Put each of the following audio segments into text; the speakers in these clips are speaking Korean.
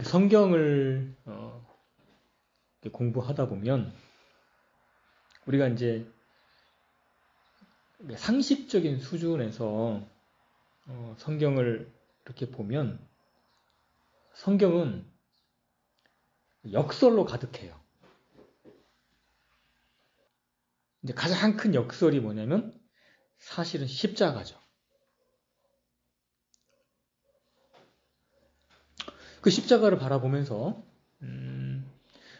성경을 공부하다 보면 우리가 이제 상식적인 수준에서 성경을 이렇게 보면 성경은 역설로 가득해요. 이제 가장 큰 역설이 뭐냐면 사실은 십자가죠. 그 십자가를 바라보면서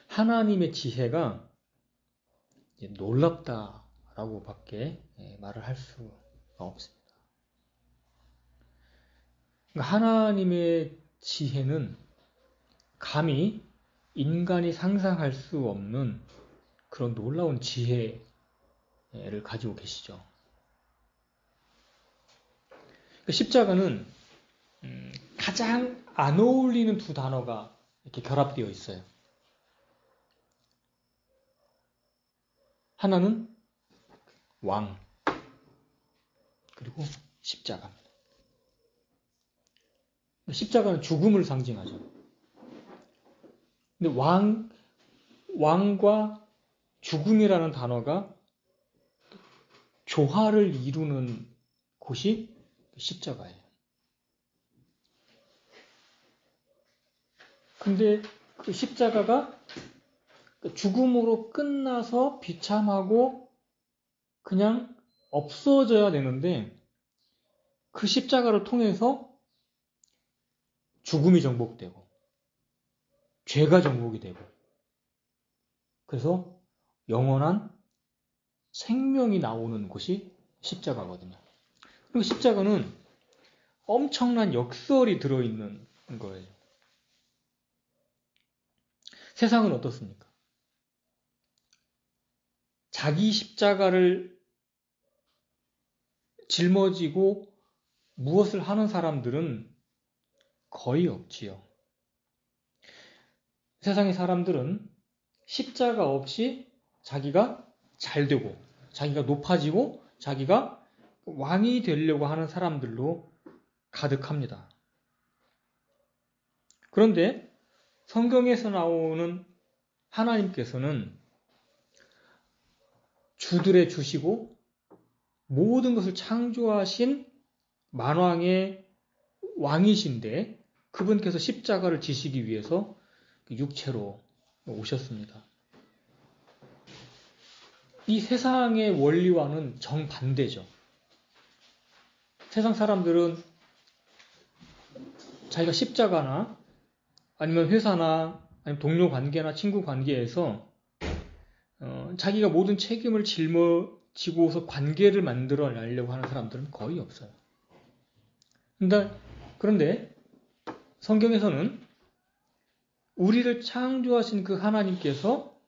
하나님의 지혜가 놀랍다라고 밖에 말을 할 수가 없습니다. 그러니까 하나님의 지혜는 감히 인간이 상상할 수 없는 그런 놀라운 지혜를 가지고 계시죠. 십자가는 가장 안 어울리는 두 단어가 이렇게 결합되어 있어요. 하나는 왕, 그리고 십자가입니다. 십자가는 죽음을 상징하죠. 근데 왕과 죽음이라는 단어가 조화를 이루는 곳이 십자가예요. 근데 그 십자가가 죽음으로 끝나서 비참하고 그냥 없어져야 되는데 그 십자가를 통해서 죽음이 정복되고 죄가 정복이 되고 그래서 영원한 생명이 나오는 곳이 십자가거든요. 그리고 십자가는 엄청난 역설이 들어있는 거예요. 세상은 어떻습니까? 자기 십자가를 짊어지고 무엇을 하는 사람들은 거의 없지요. 세상의 사람들은 십자가 없이 자기가 잘 되고 자기가 높아지고 자기가 왕이 되려고 하는 사람들로 가득합니다. 그런데 성경에서 나오는 하나님께서는 주들의 주시고 모든 것을 창조하신 만왕의 왕이신데 그분께서 십자가를 지시기 위해서 육체로 오셨습니다. 이 세상의 원리와는 정반대죠. 세상 사람들은 자기가 십자가나 아니면 회사나 아니면 동료 관계나 친구 관계에서 자기가 모든 책임을 짊어지고서 관계를 만들어 내려고 하는 사람들은 거의 없어요. 그런데 성경에서는 우리를 창조하신 그 하나님께서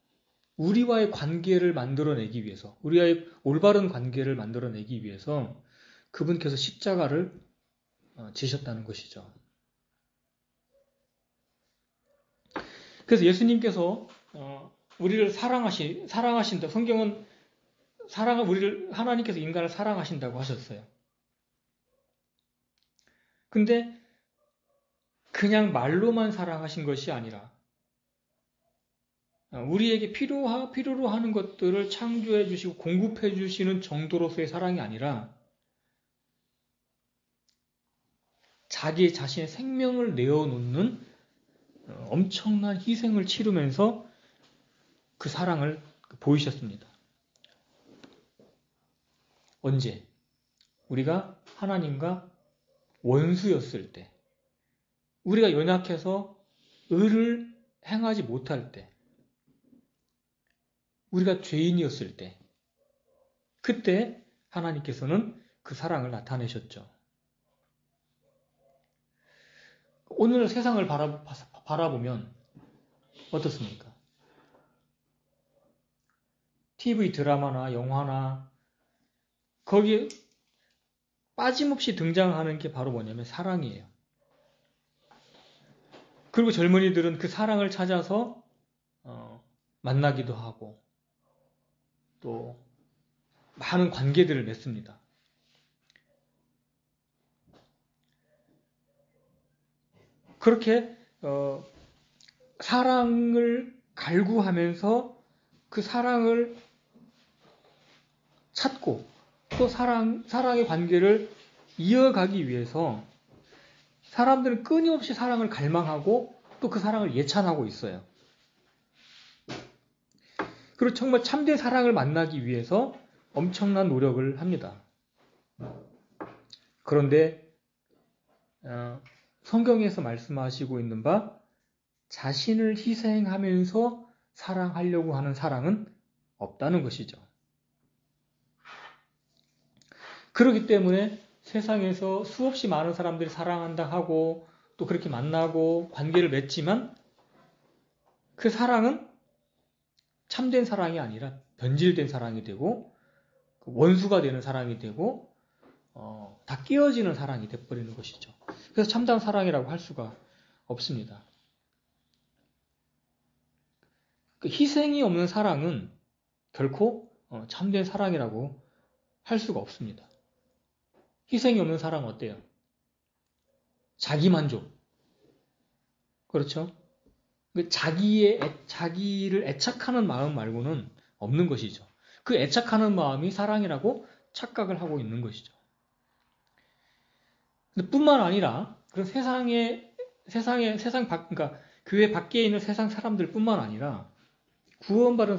우리와의 관계를 만들어내기 위해서 우리와의 올바른 관계를 만들어내기 위해서 그분께서 십자가를 지셨다는 것이죠. 그래서 예수님께서 우리를 사랑하신다. 성경은 하나님께서 인간을 사랑하신다고 하셨어요. 근데 그냥 말로만 사랑하신 것이 아니라 우리에게 필요로 하는 것들을 창조해 주시고 공급해 주시는 정도로서의 사랑이 아니라 자기 자신의 생명을 내어놓는 엄청난 희생을 치르면서 그 사랑을 보이셨습니다. 언제? 우리가 하나님과 원수였을 때, 우리가 연약해서 의를 행하지 못할 때, 우리가 죄인이었을 때, 그때 하나님께서는 그 사랑을 나타내셨죠. 오늘 세상을 바라보면 어떻습니까? TV 드라마나 영화나 거기에 빠짐없이 등장하는 게 바로 뭐냐면 사랑이에요. 그리고 젊은이들은 그 사랑을 찾아서 만나기도 하고 또 많은 관계들을 맺습니다. 그렇게 사랑을 갈구하면서 그 사랑을 찾고 또 사랑의 관계를 이어가기 위해서 사람들은 끊임없이 사랑을 갈망하고 또 그 사랑을 예찬하고 있어요. 그리고 정말 참된 사랑을 만나기 위해서 엄청난 노력을 합니다. 그런데 성경에서 말씀하시고 있는 바 자신을 희생하면서 사랑하려고 하는 사랑은 없다는 것이죠. 그렇기 때문에 세상에서 수없이 많은 사람들이 사랑한다 하고 또 그렇게 만나고 관계를 맺지만 그 사랑은 참된 사랑이 아니라 변질된 사랑이 되고 원수가 되는 사랑이 되고 다 깨어지는 사랑이 돼버리는 것이죠. 그래서 참된 사랑이라고 할 수가 없습니다. 그 희생이 없는 사랑은 결코 참된 사랑이라고 할 수가 없습니다. 희생이 없는 사랑은 어때요? 자기만족. 그렇죠? 자기를 애착하는 마음 말고는 없는 것이죠. 그 애착하는 마음이 사랑이라고 착각을 하고 있는 것이죠. 뿐만 아니라 그런 그러니까 교회 밖에 있는 세상 사람들뿐만 아니라 구원받은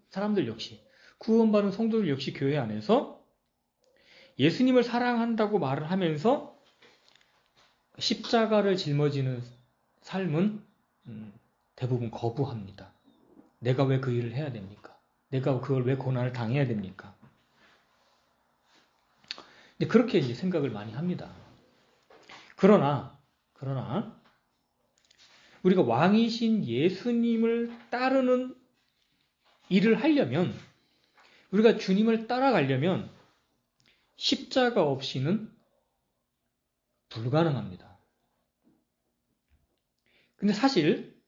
사람들 역시, 구원받은 성도들 역시 교회 안에서 예수님을 사랑한다고 말을 하면서 십자가를 짊어지는 삶은 대부분 거부합니다. 내가 왜 그 일을 해야 됩니까? 내가 그걸 왜 고난을 당해야 됩니까? 근데 그렇게 이제 생각을 많이 합니다. 그러나 우리가 왕이신 예수님을 따르는 일을 하려면, 우리가 주님을 따라가려면 십자가 없이는 불가능합니다. 근데 사실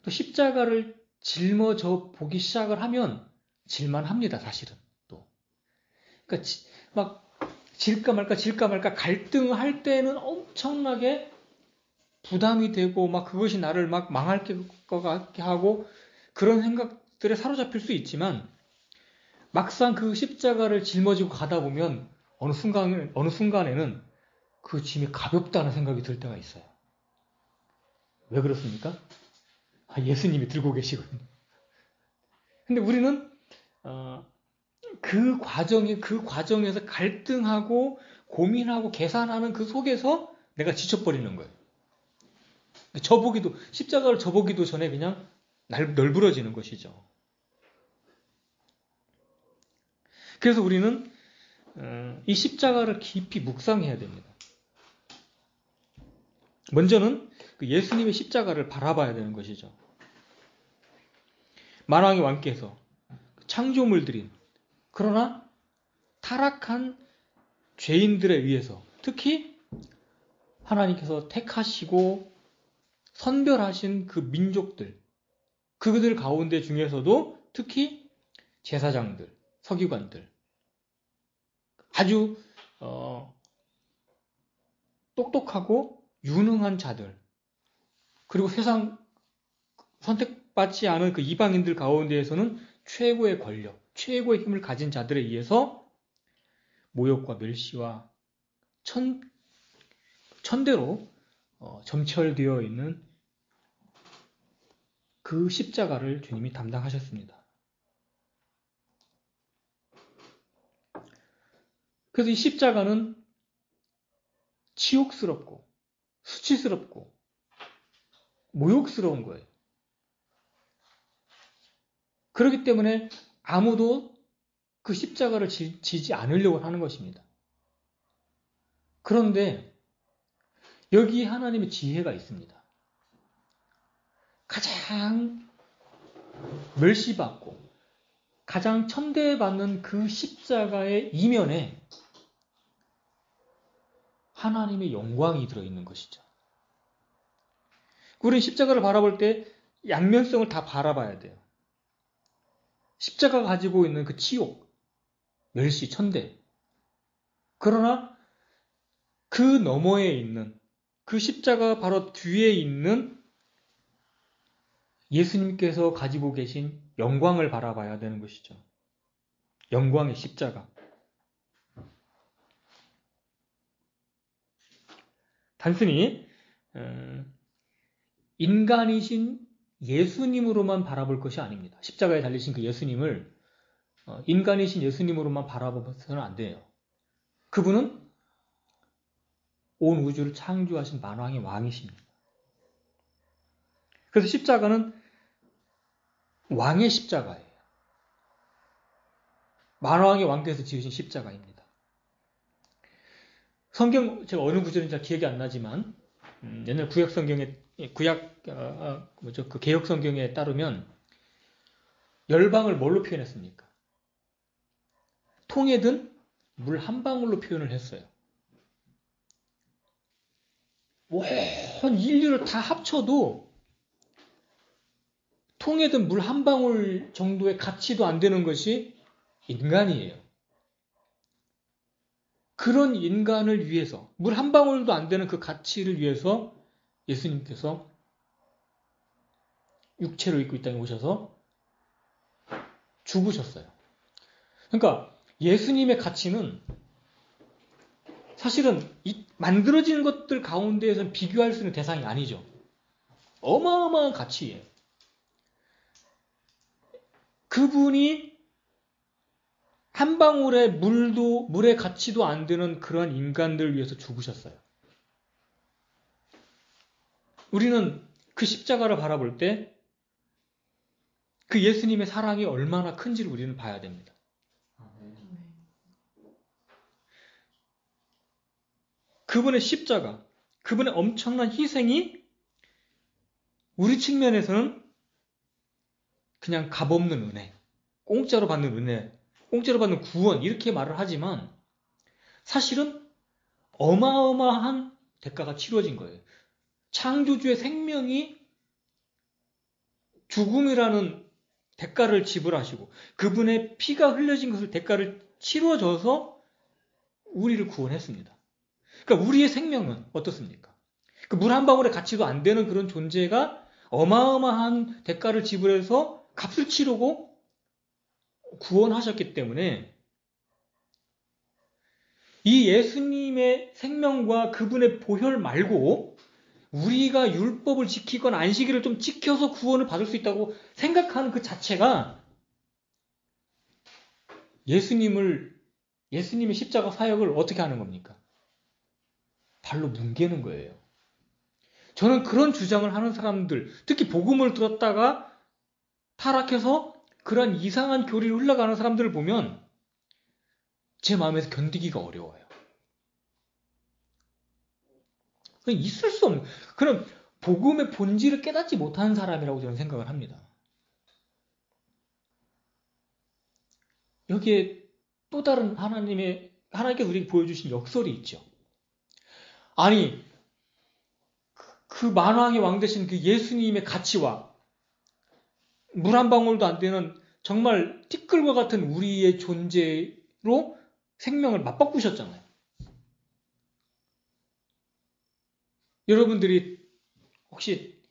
또 십자가를 짊어져 보기 시작을 하면 질만합니다. 사실은 또. 그러니까 막 질까 말까 갈등할 때는 엄청나게 부담이 되고 막 그것이 나를 막 망할 것 같게 하고 그런 생각들에 사로잡힐 수 있지만 막상 그 십자가를 짊어지고 가다 보면 어느 순간에는 그 짐이 가볍다는 생각이 들 때가 있어요. 왜 그렇습니까? 예수님이 들고 계시거든요. 근데 우리는 그 과정에서 갈등하고 고민하고 계산하는 그 속에서 내가 지쳐버리는 거예요. 십자가를 져보기도 전에 그냥 널브러지는 것이죠. 그래서 우리는 이 십자가를 깊이 묵상해야 됩니다. 먼저는 그 예수님의 십자가를 바라봐야 되는 것이죠. 만왕의 왕께서 창조물들인 그러나 타락한 죄인들에 의해서 특히 하나님께서 택하시고 선별하신 그 민족들, 그들 가운데 중에서도 특히 제사장들, 서기관들, 아주 똑똑하고 유능한 자들, 그리고 세상 선택받지 않은 그 이방인들 가운데에서는 최고의 권력, 최고의 힘을 가진 자들에 의해서 모욕과 멸시와 천대로 점철되어 있는 그 십자가를 주님이 담당하셨습니다. 그래서 이 십자가는 치욕스럽고 수치스럽고 모욕스러운 거예요. 그렇기 때문에 아무도 그 십자가를 지지 않으려고 하는 것입니다. 그런데 여기에 하나님의 지혜가 있습니다. 가장 멸시받고 가장 천대받는 그 십자가의 이면에 하나님의 영광이 들어있는 것이죠. 우리는 십자가를 바라볼 때 양면성을 다 바라봐야 돼요. 십자가가 가지고 있는 그 치욕, 멸시, 천대. 그러나 그 너머에 있는 그 십자가 바로 뒤에 있는 예수님께서 가지고 계신 영광을 바라봐야 되는 것이죠. 영광의 십자가. 단순히 인간이신 예수님으로만 바라볼 것이 아닙니다. 십자가에 달리신 그 예수님을 인간이신 예수님으로만 바라보서는 안 돼요. 그분은 온 우주를 창조하신 만왕의 왕이십니다. 그래서 십자가는 왕의 십자가예요. 만왕의 왕께서 지으신 십자가입니다. 성경, 제가 어느 구절인지 잘 기억이 안 나지만 옛날 구약 성경에 그 개혁 성경에 따르면 열방을 뭘로 표현했습니까? 통에 든 물 한 방울로 표현을 했어요. 온 인류를 다 합쳐도 통에 든 물 한 방울 정도의 가치도 안 되는 것이 인간이에요. 그런 인간을 위해서, 물 한 방울도 안 되는 그 가치를 위해서 예수님께서 육체로 입고 이 땅에 오셔서 죽으셨어요. 그러니까 예수님의 가치는 사실은 이 만들어진 것들 가운데에서는 비교할 수 있는 대상이 아니죠. 어마어마한 가치예요. 그분이 한 방울의 물의 가치도 안 되는 그런 인간들을 위해서 죽으셨어요. 우리는 그 십자가를 바라볼 때 그 예수님의 사랑이 얼마나 큰지를 우리는 봐야 됩니다. 그분의 십자가, 그분의 엄청난 희생이 우리 측면에서는 그냥 값없는 은혜, 공짜로 받는 은혜, 공짜로 받는 구원 이렇게 말을 하지만 사실은 어마어마한 대가가 치러진 거예요. 창조주의 생명이 죽음이라는 대가를 지불하시고 그분의 피가 흘려진 것을 대가를 치러줘서 우리를 구원했습니다. 그러니까 우리의 생명은 어떻습니까? 그 물 한 방울의 가치도 안 되는 그런 존재가 어마어마한 대가를 지불해서 값을 치르고 구원하셨기 때문에 이 예수님의 생명과 그분의 보혈 말고 우리가 율법을 지키거나 안식일을 좀 지켜서 구원을 받을 수 있다고 생각하는 그 자체가 예수님의 십자가 사역을 어떻게 하는 겁니까? 발로 뭉개는 거예요. 저는 그런 주장을 하는 사람들, 특히 복음을 들었다가 타락해서 그런 이상한 교리를 흘러가는 사람들을 보면 제 마음에서 견디기가 어려워요. 있을 수 없는 그런 복음의 본질을 깨닫지 못하는 사람이라고 저는 생각을 합니다. 여기에 또 다른 하나님께서 우리에게 보여주신 역설이 있죠. 아니 그 만왕의 왕 되신 그 예수님의 가치와 물 한 방울도 안 되는 정말 티끌과 같은 우리의 존재로 생명을 맞바꾸셨잖아요. 여러분들이 혹시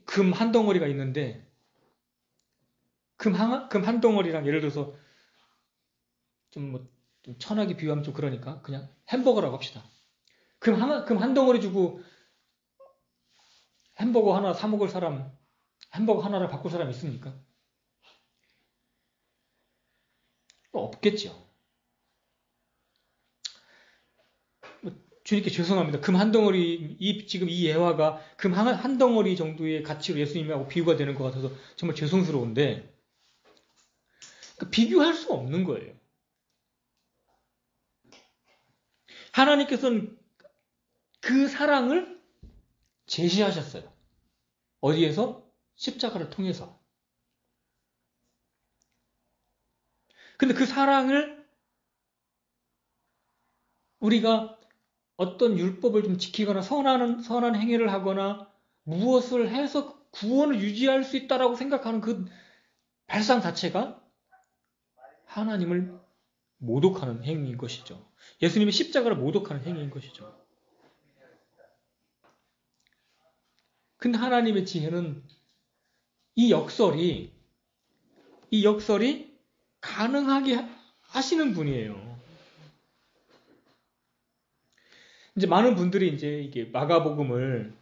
금 한 덩어리가 있는데 금 한 덩어리랑 예를 들어서 좀 천하게 비유하면 좀 그러니까 그냥 햄버거라고 합시다. 금 한 덩어리 주고 햄버거 하나 사 먹을 사람, 햄버거 하나를 바꿀 사람 있습니까? 없겠죠. 주님께 죄송합니다. 금 한 덩어리, 지금 이 예화가 금 한 덩어리 정도의 가치로 예수님하고 비유가 되는 것 같아서 정말 죄송스러운데, 비교할 수 없는 거예요. 하나님께서는 그 사랑을 제시하셨어요. 어디에서? 십자가를 통해서. 근데 그 사랑을 우리가 어떤 율법을 좀 지키거나 선한 행위를 하거나 무엇을 해서 구원을 유지할 수 있다라고 생각하는 그 발상 자체가 하나님을 모독하는 행위인 것이죠. 예수님의 십자가를 모독하는 행위인 것이죠. 근데 하나님의 지혜는 이 역설이 가능하게 하시는 분이에요. 이제 많은 분들이 이제 이게 마가복음을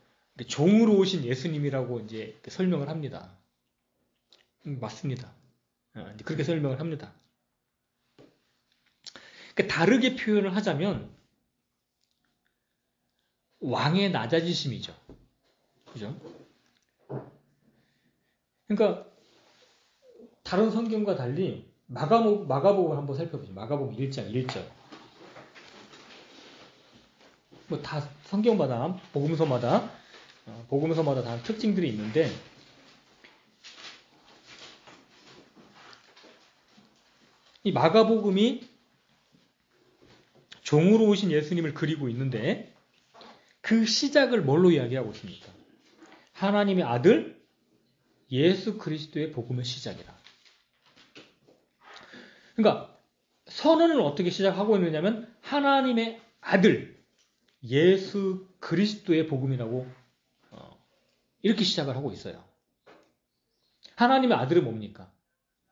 종으로 오신 예수님이라고 이제 설명을 합니다. 맞습니다. 그렇게 설명을 합니다. 그러니까 다르게 표현을 하자면 왕의 낮아지심이죠. 그죠? 그러니까 다른 성경과 달리 마가복음을 한번 살펴보죠. 마가복음 1장 1절. 뭐 다 성경마다 복음서마다 다 특징들이 있는데 이 마가복음이 종으로 오신 예수님을 그리고 있는데 그 시작을 뭘로 이야기하고 있습니까? 하나님의 아들 예수 그리스도의 복음의 시작이라. 그러니까 선언을 어떻게 시작하고 있느냐면 하나님의 아들 예수 그리스도의 복음이라고 이렇게 시작을 하고 있어요. 하나님의 아들은 뭡니까?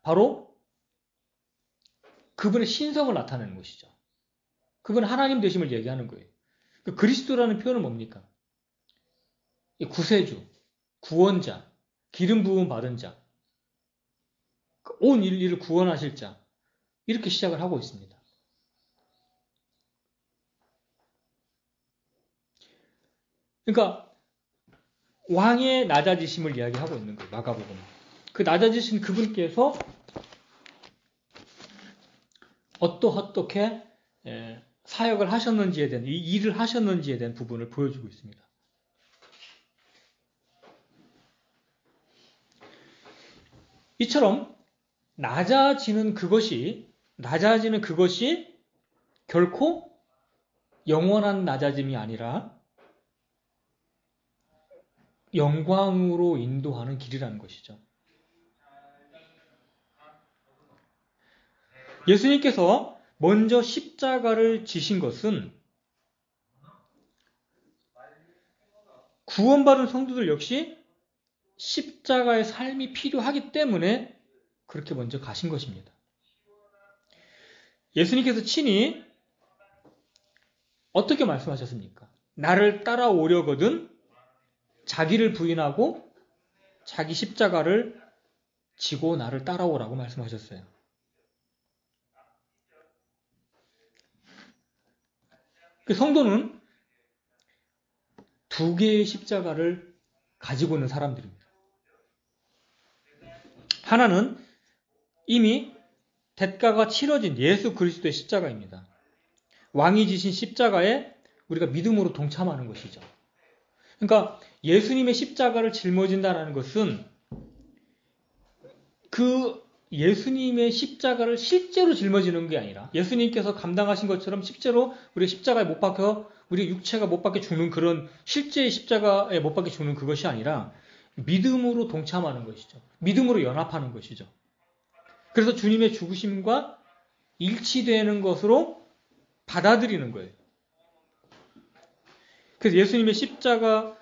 바로 그분의 신성을 나타내는 것이죠. 그분은 하나님 되심을 얘기하는 거예요. 그리스도라는 표현은 뭡니까? 구세주, 구원자, 기름 부음 받은 자, 온 인류를 구원하실 자 이렇게 시작을 하고 있습니다. 그러니까 왕의 낮아지심을 이야기하고 있는 거예요. 마가복음은. 그 낮아지신 그분께서 어떻게 사역을 하셨는지에 대한 이 일을 하셨는지에 대한 부분을 보여주고 있습니다. 이처럼 낮아지는 그것이 결코 영원한 낮아짐이 아니라 영광으로 인도하는 길이라는 것이죠. 예수님께서 먼저 십자가를 지신 것은 구원받은 성도들 역시 십자가의 삶이 필요하기 때문에 그렇게 먼저 가신 것입니다. 예수님께서 친히 어떻게 말씀하셨습니까? 나를 따라오려거든 자기를 부인하고 자기 십자가를 지고 나를 따라오라고 말씀하셨어요. 그 성도는 두 개의 십자가를 가지고 있는 사람들입니다. 하나는 이미 대가가 치러진 예수 그리스도의 십자가입니다. 왕이 지신 십자가에 우리가 믿음으로 동참하는 것이죠. 그러니까 예수님의 십자가를 짊어진다는 것은 그 예수님의 십자가를 실제로 짊어지는 게 아니라 예수님께서 감당하신 것처럼 실제로 우리 십자가에 못 박혀 우리 육체가 못 박혀 죽는 그런 실제의 십자가에 못 박혀 죽는 그것이 아니라 믿음으로 동참하는 것이죠. 믿음으로 연합하는 것이죠. 그래서 주님의 죽으심과 일치되는 것으로 받아들이는 거예요. 그래서 예수님께서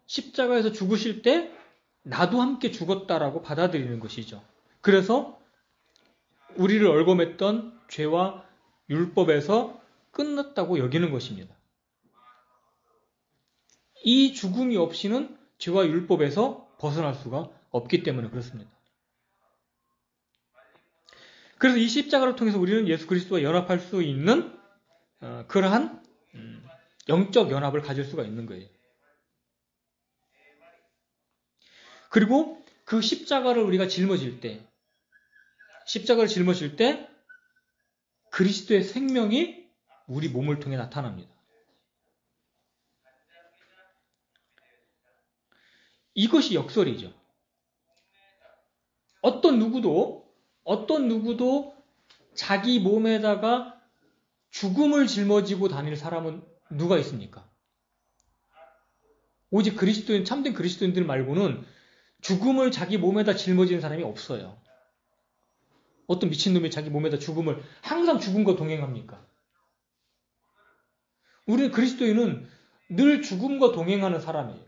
십자가에서 죽으실 때 나도 함께 죽었다라고 받아들이는 것이죠. 그래서 우리를 얽어맸던 죄와 율법에서 끝났다고 여기는 것입니다. 이 죽음이 없이는 죄와 율법에서 벗어날 수가 없기 때문에 그렇습니다. 그래서 이 십자가를 통해서 우리는 예수 그리스도와 연합할 수 있는 그러한 영적 연합을 가질 수가 있는 거예요. 그리고 그 십자가를 우리가 짊어질 때 그리스도의 생명이 우리 몸을 통해 나타납니다. 이것이 역설이죠. 어떤 누구도 자기 몸에다가 죽음을 짊어지고 다닐 사람은 누가 있습니까? 오직 참된 그리스도인들 말고는 죽음을 자기 몸에다 짊어지는 사람이 없어요. 어떤 미친놈이 자기 몸에다 항상 죽음과 동행합니까? 우리 그리스도인은 늘 죽음과 동행하는 사람이에요.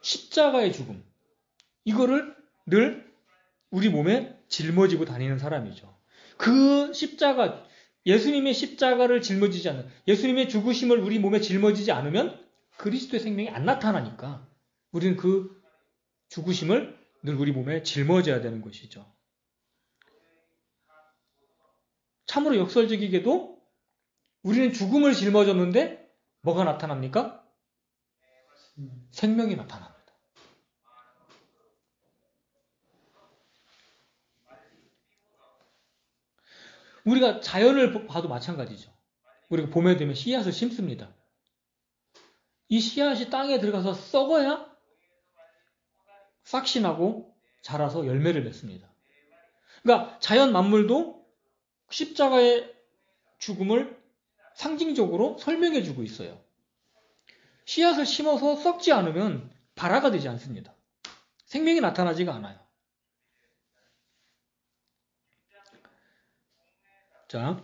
십자가의 죽음. 이거를 늘 우리 몸에 짊어지고 다니는 사람이죠. 그 십자가, 예수님의 십자가를 짊어지지 않는, 예수님의 죽으심을 우리 몸에 짊어지지 않으면 그리스도의 생명이 안 나타나니까 우리는 그 죽으심을 늘 우리 몸에 짊어져야 되는 것이죠. 참으로 역설적이게도 우리는 죽음을 짊어졌는데 뭐가 나타납니까? 생명이 나타납니다. 우리가 자연을 봐도 마찬가지죠. 우리가 봄에 되면 씨앗을 심습니다. 이 씨앗이 땅에 들어가서 썩어야 싹이 나고 자라서 열매를 맺습니다. 그러니까 자연 만물도 십자가의 죽음을 상징적으로 설명해 주고 있어요. 씨앗을 심어서 썩지 않으면 발화가 되지 않습니다. 생명이 나타나지가 않아요. 자,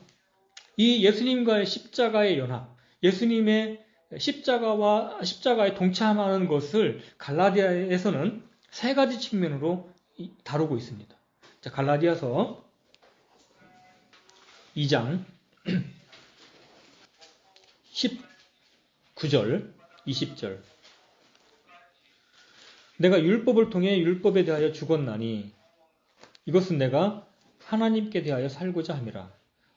이 예수님과의 십자가의 연합, 예수님의 십자가에 동참하는 것을 갈라디아에서는 세 가지 측면으로 다루고 있습니다. 자, 갈라디아서 2장 19절, 20절. 내가 율법을 통해 율법에 대하여 죽었나니 이것은 내가 하나님께 대하여 살고자 함이라.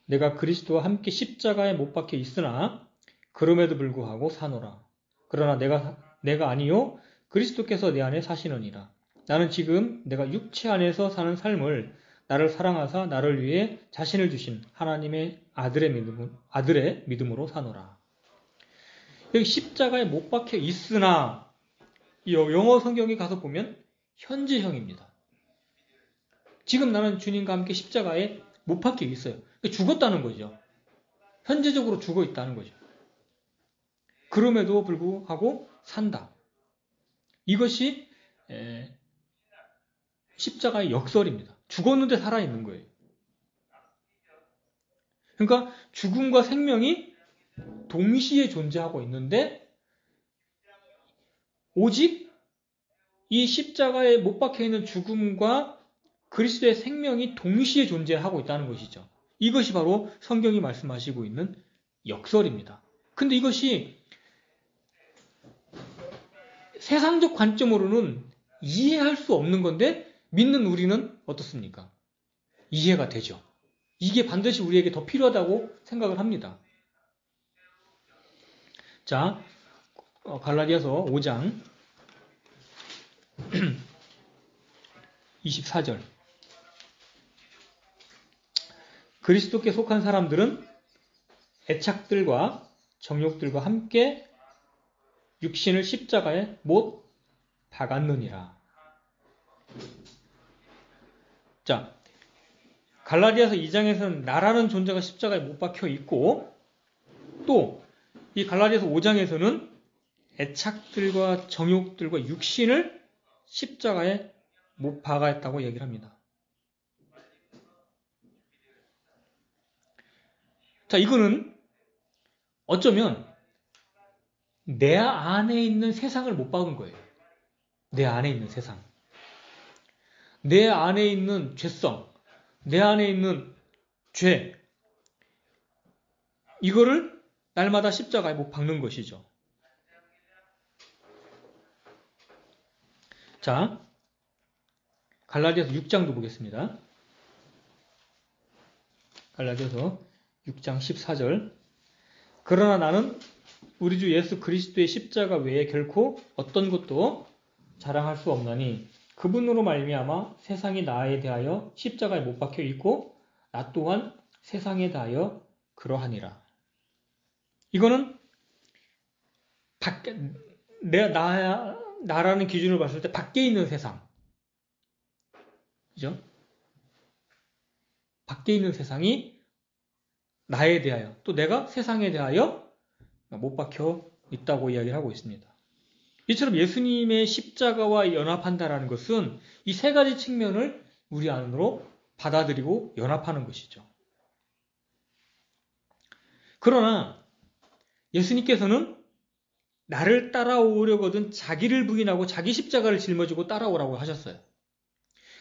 내가 그리스도와 함께 십자가에 못 박혀 있으나 그럼에도 불구하고 사노라. 그러나 내가 아니요 그리스도께서 내 안에 사시느니라. 나는 지금 내가 육체 안에서 사는 삶을 나를 사랑하사 나를 위해 자신을 주신 하나님의 아들의 믿음으로 사노라. 여기 십자가에 못 박혀 있으나 영어 성경에 가서 보면 현재형입니다. 지금 나는 주님과 함께 십자가에 못 박혀 있어요. 죽었다는 거죠. 현재적으로 죽어 있다는 거죠. 그럼에도 불구하고 산다. 이것이 십자가의 역설입니다. 죽었는데 살아있는 거예요. 그러니까 죽음과 생명이 동시에 존재하고 있는데 오직 이 십자가에 못 박혀 있는 죽음과 그리스도의 생명이 동시에 존재하고 있다는 것이죠. 이것이 바로 성경이 말씀하시고 있는 역설입니다. 근데 이것이 세상적 관점으로는 이해할 수 없는 건데 믿는 우리는 어떻습니까? 이해가 되죠. 이게 반드시 우리에게 더 필요하다고 생각을 합니다. 자, 갈라디아서 5장 24절. 그리스도께 속한 사람들은 애착들과 정욕들과 함께 육신을 십자가에 못 박았느니라. 자, 갈라디아서 2장에서는 나라는 존재가 십자가에 못 박혀 있고 또 이 갈라디아서 5장에서는 애착들과 정욕들과 육신을 십자가에 못 박았다고 얘기를 합니다. 자, 이거는 어쩌면 내 안에 있는 세상을 못 박은 거예요. 내 안에 있는 세상. 내 안에 있는 죄성, 내 안에 있는 죄, 이거를 날마다 십자가에 못 박는 것이죠. 자, 갈라디아서 6장도 보겠습니다. 갈라디아서 6장 14절. 그러나 나는 우리 주 예수 그리스도의 십자가 외에 결코 어떤 것도 자랑할 수 없나니 그분으로 말미암아 세상이 나에 대하여 십자가에 못 박혀 있고 나 또한 세상에 대하여 그러하니라. 이거는 나라는 기준으로 봤을 때 밖에 있는 세상, 그죠? 밖에 있는 세상이 나에 대하여 또 내가 세상에 대하여 못 박혀 있다고 이야기를 하고 있습니다. 이처럼 예수님의 십자가와 연합한다는 것은 이 세 가지 측면을 우리 안으로 받아들이고 연합하는 것이죠. 그러나 예수님께서는 나를 따라오려거든 자기를 부인하고 자기 십자가를 짊어지고 따라오라고 하셨어요.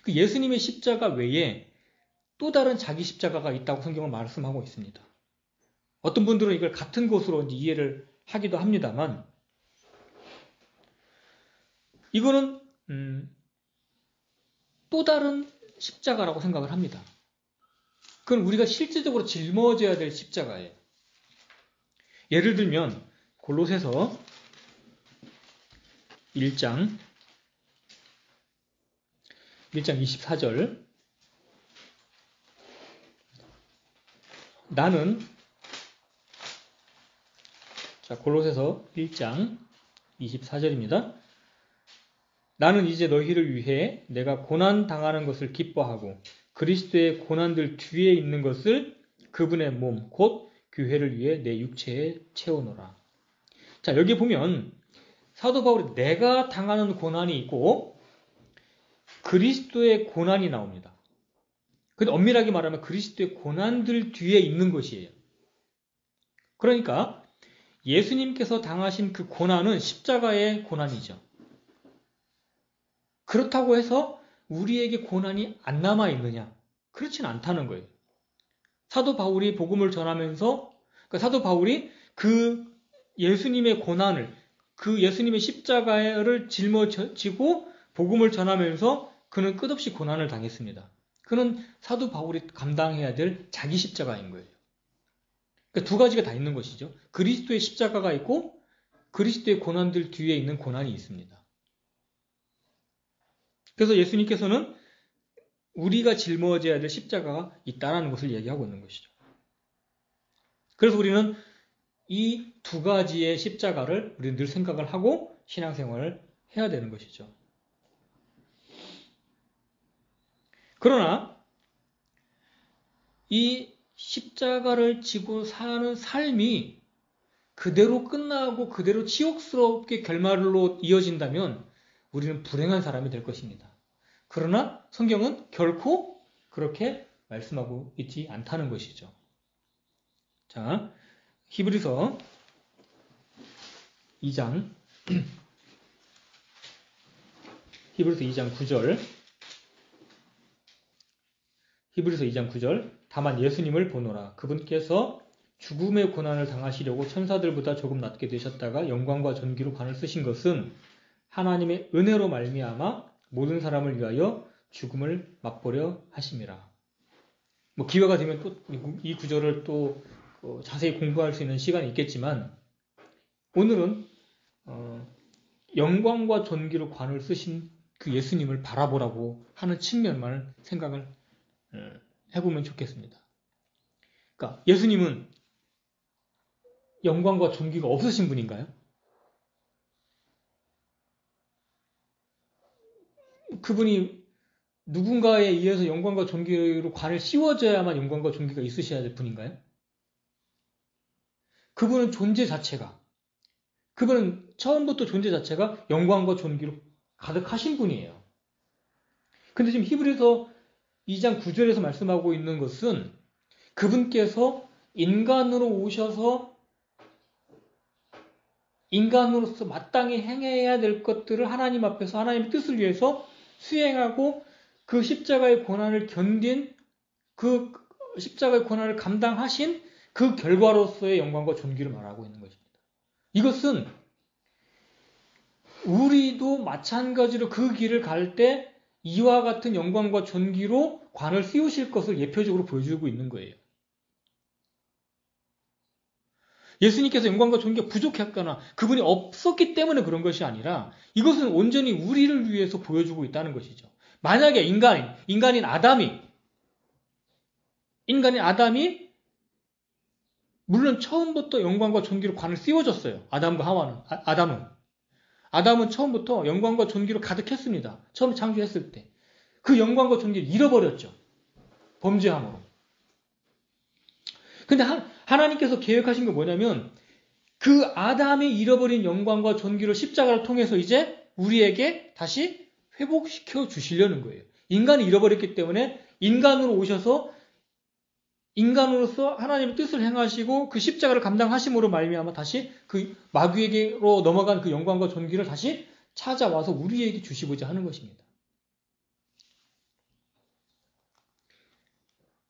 그 예수님의 십자가 외에 또 다른 자기 십자가가 있다고 성경은 말씀하고 있습니다. 어떤 분들은 이걸 같은 것으로 이해를 하기도 합니다만, 이거는 또 다른 십자가라고 생각을 합니다. 그건 우리가 실질적으로 짊어져야 될 십자가예요. 예를 들면 골로새서 1장 24절, 나는, 골로새서 1장 24절입니다. 나는 이제 너희를 위해 내가 고난 당하는 것을 기뻐하고 그리스도의 고난들 뒤에 있는 것을 그분의 몸 곧 교회를 위해 내 육체에 채우노라. 자, 여기 보면 사도 바울이 내가 당하는 고난이 있고 그리스도의 고난이 나옵니다. 근데 엄밀하게 말하면 그리스도의 고난들 뒤에 있는 것이에요. 그러니까 예수님께서 당하신 그 고난은 십자가의 고난이죠. 그렇다고 해서 우리에게 고난이 안 남아있느냐? 그렇진 않다는 거예요. 사도 바울이 복음을 전하면서, 그러니까 사도 바울이 그 예수님의 고난을, 그 예수님의 십자가를 짊어지고 복음을 전하면서 그는 끝없이 고난을 당했습니다. 그는 사도 바울이 감당해야 될 자기 십자가인 거예요. 그러니까 두 가지가 다 있는 것이죠. 그리스도의 십자가가 있고 그리스도의 고난들 뒤에 있는 고난이 있습니다. 그래서 예수님께서는 우리가 짊어져야 될 십자가가 있다는 것을 얘기하고 있는 것이죠. 그래서 우리는 이 두 가지의 십자가를 우리는 늘 생각을 하고 신앙생활을 해야 되는 것이죠. 그러나 이 십자가를 지고 사는 삶이 그대로 끝나고 그대로 치욕스럽게 결말로 이어진다면 우리는 불행한 사람이 될 것입니다. 그러나 성경은 결코 그렇게 말씀하고 있지 않다는 것이죠. 자, 히브리서 2장 9절, 히브리서 2장 9절, 다만 예수님을 보노라. 그분께서 죽음의 고난을 당하시려고 천사들보다 조금 낮게 되셨다가 영광과 존귀로 관을 쓰신 것은 하나님의 은혜로 말미암아 모든 사람을 위하여 죽음을 맛보려 하심이라. 기회가 되면 또 이 구절을 또 자세히 공부할 수 있는 시간이 있겠지만, 오늘은 영광과 존귀로 관을 쓰신 그 예수님을 바라보라고 하는 측면만 생각을 해보면 좋겠습니다. 그러니까 예수님은 영광과 존귀가 없으신 분인가요? 그분이 누군가에 의해서 영광과 존귀로 관을 씌워져야만 영광과 존귀가 있으셔야 될 분인가요? 그분은 존재 자체가, 그분은 처음부터 존재 자체가 영광과 존귀로 가득하신 분이에요. 근데 지금 히브리서 2장 9절에서 말씀하고 있는 것은 그분께서 인간으로 오셔서 인간으로서 마땅히 행해야 될 것들을 하나님 앞에서 하나님의 뜻을 위해서 수행하고 그 십자가의 고난을 견딘, 그 십자가의 고난을 감당하신 그 결과로서의 영광과 존귀를 말하고 있는 것입니다. 이것은 우리도 마찬가지로 그 길을 갈 때 이와 같은 영광과 존귀로 관을 씌우실 것을 예표적으로 보여주고 있는 거예요. 예수님께서 영광과 존귀가 부족했거나 그분이 없었기 때문에 그런 것이 아니라 이것은 온전히 우리를 위해서 보여주고 있다는 것이죠. 만약에 인간인 아담이 물론 처음부터 영광과 존귀로 관을 씌워줬어요. 아담은 처음부터 영광과 존귀로 가득했습니다. 처음 창조했을 때. 그 영광과 존귀를 잃어버렸죠. 범죄함으로. 근데 하나님께서 계획하신 게 뭐냐면 그 아담이 잃어버린 영광과 존귀를 십자가를 통해서 이제 우리에게 다시 회복시켜 주시려는 거예요. 인간이 잃어버렸기 때문에 인간으로 오셔서 인간으로서 하나님의 뜻을 행하시고 그 십자가를 감당하심으로 말미암아 다시 그 마귀에게로 넘어간 그 영광과 존귀를 다시 찾아와서 우리에게 주시고자 하는 것입니다.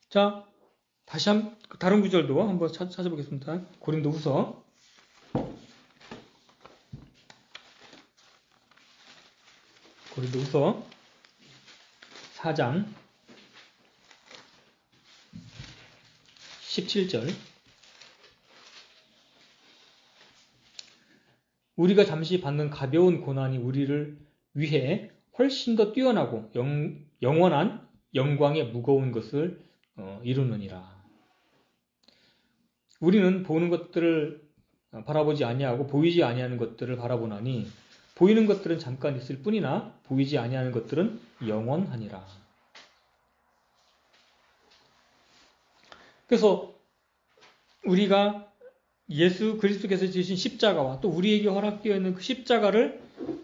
자, 다시 다른 구절도 한번 찾아보겠습니다. 고린도후서 4장 17절. 우리가 잠시 받는 가벼운 고난이 우리를 위해 훨씬 더 뛰어나고 영원한 영광의 무거운 것을 이루느니라. 우리는 보는 것들을 바라보지 아니하고 보이지 아니하는 것들을 바라보나니 보이는 것들은 잠깐 있을 뿐이나 보이지 아니하는 것들은 영원하니라. 그래서 우리가 예수 그리스도께서 지으신 십자가와 또 우리에게 허락되어 있는 그 십자가를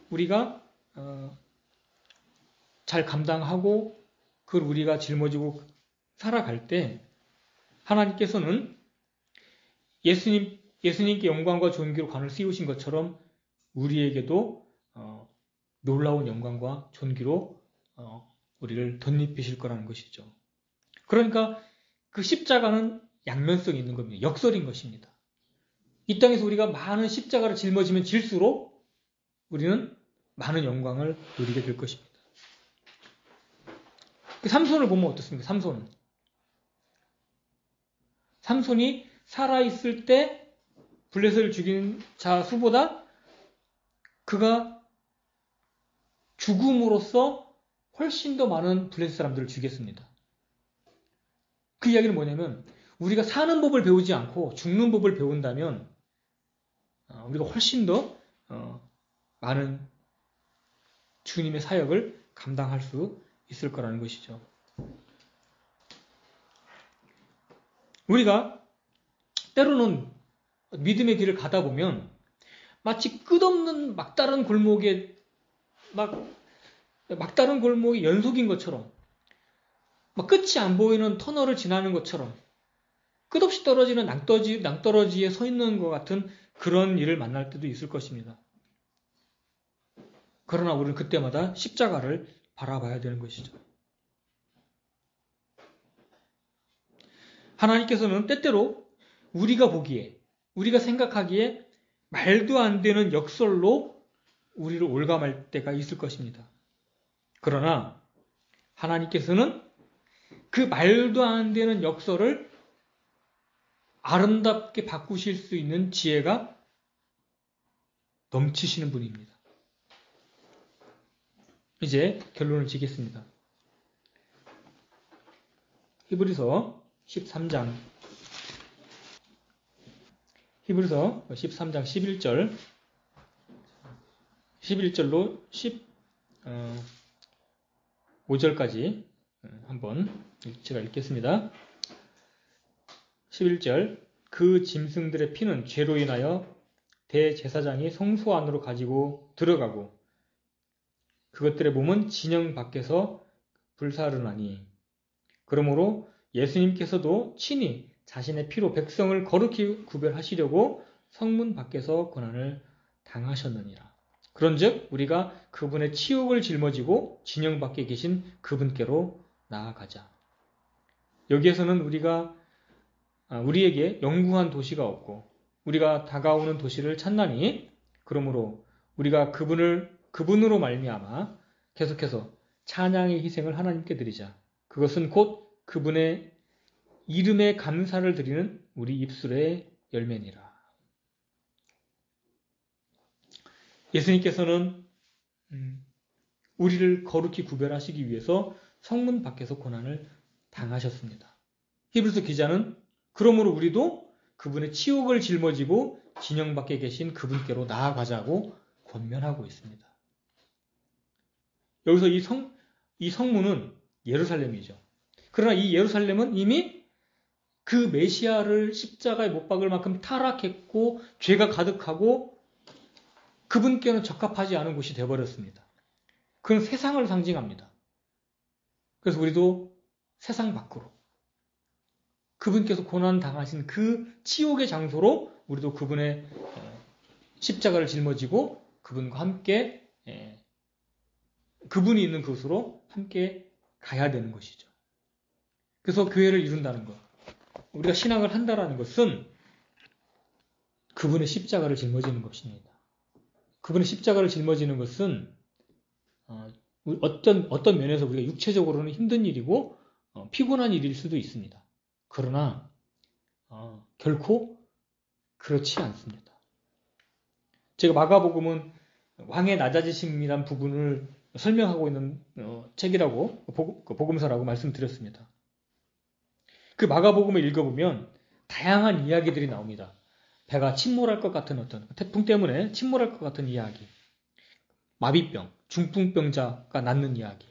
우리가 잘 감당하고 그걸 우리가 짊어지고 살아갈 때 하나님께서는 예수님께 영광과 존귀로 관을 씌우신 것처럼 우리에게도 놀라운 영광과 존귀로 우리를 덧입히실 거라는 것이죠. 그러니까 그 십자가는 양면성이 있는 겁니다. 역설인 것입니다. 이 땅에서 우리가 많은 십자가를 짊어지면 질수록 우리는 많은 영광을 누리게 될 것입니다. 삼손을 보면 어떻습니까? 삼손이 살아있을 때 블레셋을 죽인 자 수보다 그가 죽음으로써 훨씬 더 많은 블레셋 사람들을 죽였습니다. 그 이야기는 뭐냐면 우리가 사는 법을 배우지 않고 죽는 법을 배운다면 우리가 훨씬 더 많은 주님의 사역을 감당할 수 있을 거라는 것이죠. 우리가 때로는 믿음의 길을 가다 보면 마치 끝없는 막다른 골목의 연속인 것처럼 끝이 안 보이는 터널을 지나는 것처럼 끝없이 떨어지는 낭떠러지에 서 있는 것 같은 그런 일을 만날 때도 있을 것입니다. 그러나 우리는 그때마다 십자가를 바라봐야 되는 것이죠. 하나님께서는 때때로 우리가 보기에, 우리가 생각하기에 말도 안 되는 역설로 우리를 올감할 때가 있을 것입니다. 그러나 하나님께서는 그 말도 안 되는 역설을 아름답게 바꾸실 수 있는 지혜가 넘치시는 분입니다. 이제 결론을 지겠습니다. 히브리서 13장 11절로 15절까지 한번 제가 읽겠습니다. 11절 그 짐승들의 피는 죄로 인하여 대제사장이 성소 안으로 가지고 들어가고 그것들의 몸은 진영 밖에서 불사르나니 그러므로 예수님께서도 친히 자신의 피로 백성을 거룩히 구별하시려고 성문 밖에서 고난을 당하셨느니라. 그런즉 우리가 그분의 치욕을 짊어지고 진영 밖에 계신 그분께로 나아가자. 여기에서는 우리에게 영구한 도시가 없고 우리가 다가오는 도시를 찾나니 그러므로 우리가 그분으로 말미암아 계속해서 찬양의 희생을 하나님께 드리자. 그것은 곧 그분의 이름에 감사를 드리는 우리 입술의 열매니라. 예수님께서는 우리를 거룩히 구별하시기 위해서 성문 밖에서 고난을 당하셨습니다. 히브리서 기자는 그러므로 우리도 그분의 치욕을 짊어지고 진영 밖에 계신 그분께로 나아가자고 권면하고 있습니다. 여기서 이 성문은 예루살렘이죠. 그러나 이 예루살렘은 이미 그 메시아를 십자가에 못 박을 만큼 타락했고 죄가 가득하고 그분께는 적합하지 않은 곳이 되어버렸습니다. 그건 세상을 상징합니다. 그래서 우리도 세상 밖으로 그분께서 고난 당하신 그 지옥의 장소로 우리도 그분의 십자가를 짊어지고 그분과 함께 그분이 있는 곳으로 함께 가야 되는 것이죠. 그래서 교회를 이룬다는 것, 우리가 신앙을 한다라는 것은 그분의 십자가를 짊어지는 것입니다. 그분의 십자가를 짊어지는 것은 어떤 면에서 우리가 육체적으로는 힘든 일이고 피곤한 일일 수도 있습니다. 그러나 결코 그렇지 않습니다. 제가 마가복음은 왕의 낮아지심이란 부분을 설명하고 있는 책이라고 복음서라고 말씀드렸습니다. 그 마가복음을 읽어보면 다양한 이야기들이 나옵니다. 배가 침몰할 것 같은 어떤 태풍 때문에 침몰할 것 같은 이야기, 마비병, 중풍병자가 낫는 이야기,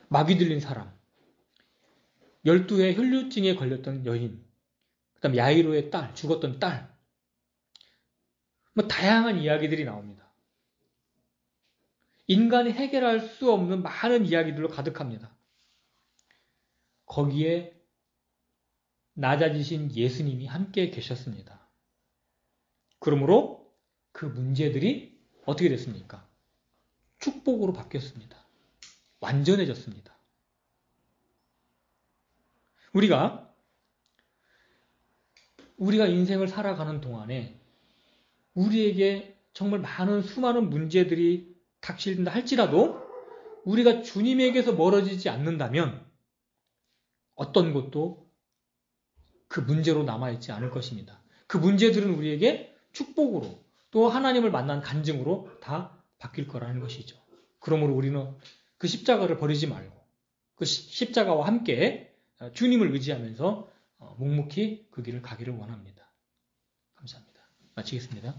마귀 들린 사람, 12회 혈류증에 걸렸던 여인, 그 다음 야이로의 딸, 죽었던 딸, 다양한 이야기들이 나옵니다. 인간이 해결할 수 없는 많은 이야기들로 가득합니다. 거기에 낮아지신 예수님이 함께 계셨습니다. 그러므로 그 문제들이 어떻게 됐습니까? 축복으로 바뀌었습니다. 완전해졌습니다. 우리가 인생을 살아가는 동안에 우리에게 정말 수많은 문제들이 닥친다 할지라도 우리가 주님에게서 멀어지지 않는다면 어떤 것도 그 문제로 남아있지 않을 것입니다. 그 문제들은 우리에게 축복으로 또 하나님을 만난 간증으로 다 바뀔 거라는 것이죠. 그러므로 우리는 그 십자가를 버리지 말고 그 십자가와 함께 주님을 의지하면서 묵묵히 그 길을 가기를 원합니다. 감사합니다. 마치겠습니다.